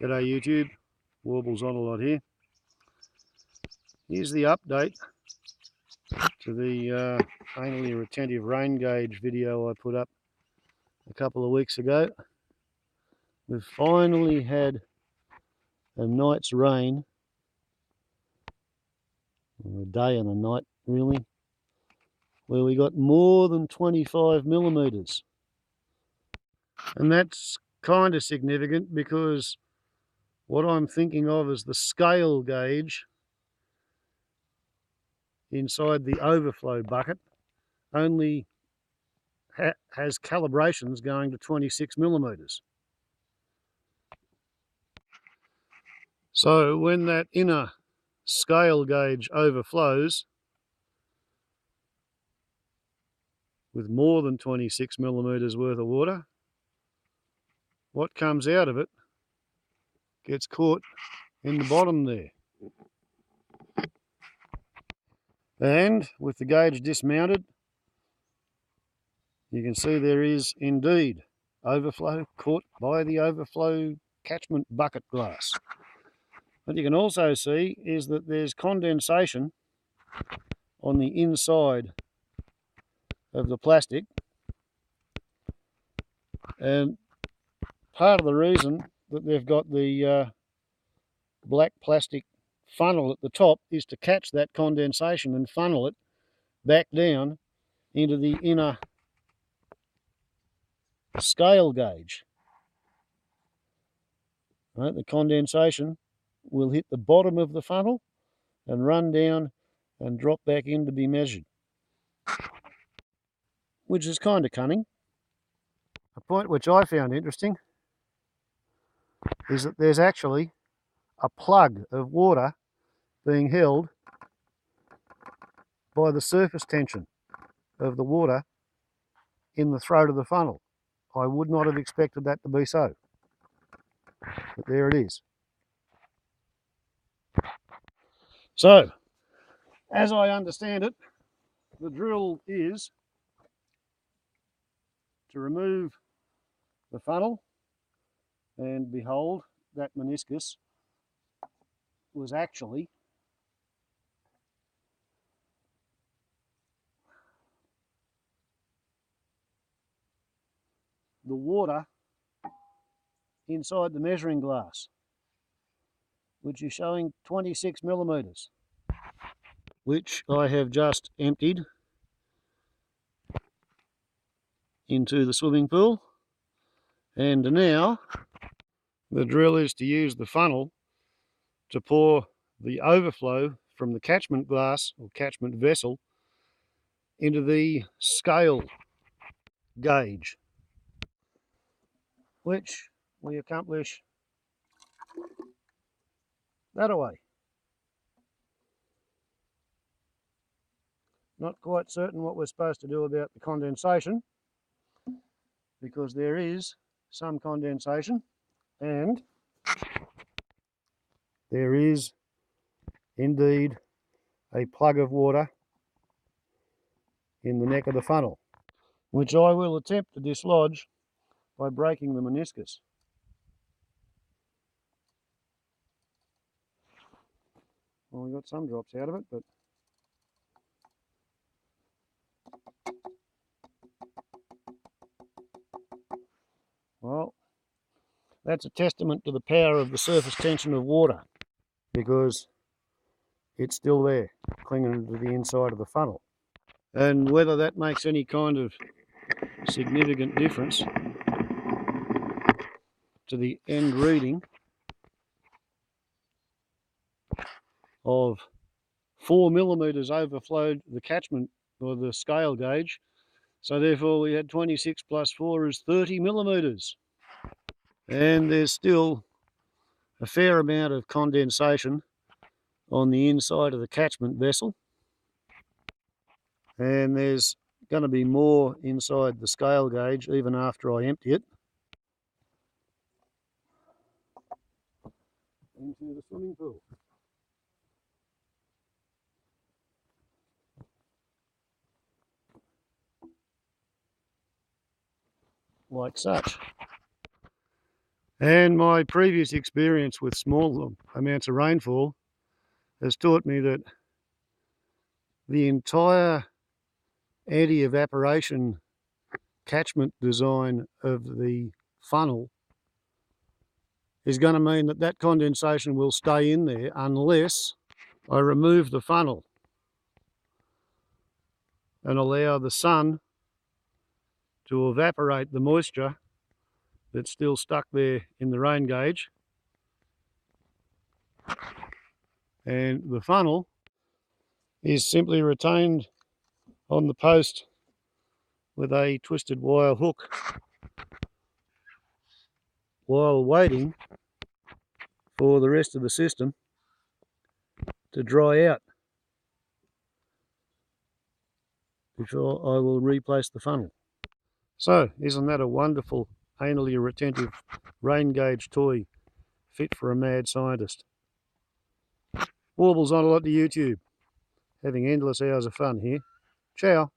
G'day YouTube, Warbles on a lot here. Here's the update to the Anally-Retentive Rain-Guage video I put up a couple of weeks ago. We've finally had a night's rain, or a day and a night really, where we got more than 25 millimetres. And that's kind of significant because what I'm thinking of is the scale gauge inside the overflow bucket only has calibrations going to 26 millimetres. So when that inner scale gauge overflows with more than 26 millimetres worth of water, what comes out of it gets caught in the bottom there. And with the gauge dismounted, you can see there is indeed overflow caught by the overflow catchment bucket glass. What you can also see is that there's condensation on the inside of the plastic, and part of the reason that they've got the black plastic funnel at the top is to catch that condensation and funnel it back down into the inner scale gauge. Right, the condensation will hit the bottom of the funnel and run down and drop back in to be measured, which is kind of cunning. A point which I found interesting is that there's actually a plug of water being held by the surface tension of the water in the throat of the funnel. I would not have expected that to be so, but there it is. So, as I understand it, the drill is to remove the funnel, and behold, that meniscus was actually the water inside the measuring glass, which is showing 26 millimetres, which I have just emptied into the swimming pool. And now the drill is to use the funnel to pour the overflow from the catchment glass or catchment vessel into the scale gauge, which we accomplish that way. Not quite certain what we're supposed to do about the condensation, because there is some condensation and there is indeed a plug of water in the neck of the funnel, which I will attempt to dislodge by breaking the meniscus. Well, we got some drops out of it, but well, that's a testament to the power of the surface tension of water, because it's still there, clinging to the inside of the funnel. And whether that makes any kind of significant difference to the end reading of 4 millimetres overflowed the catchment or the scale gauge, so therefore we had 26 plus 4 is 30 millimetres. And there's still a fair amount of condensation on the inside of the catchment vessel, and there's going to be more inside the scale gauge even after I empty it into the swimming pool. Like such. And my previous experience with small amounts of rainfall has taught me that the entire anti-evaporation catchment design of the funnel is going to mean that that condensation will stay in there unless I remove the funnel and allow the sun to evaporate the moisture that's still stuck there in the rain gauge, and the funnel is simply retained on the post with a twisted wire hook while waiting for the rest of the system to dry out before I will replace the funnel. So, isn't that a wonderful anally retentive rain gauge toy fit for a mad scientist? Warbles on a lot to YouTube. Having endless hours of fun here. Ciao.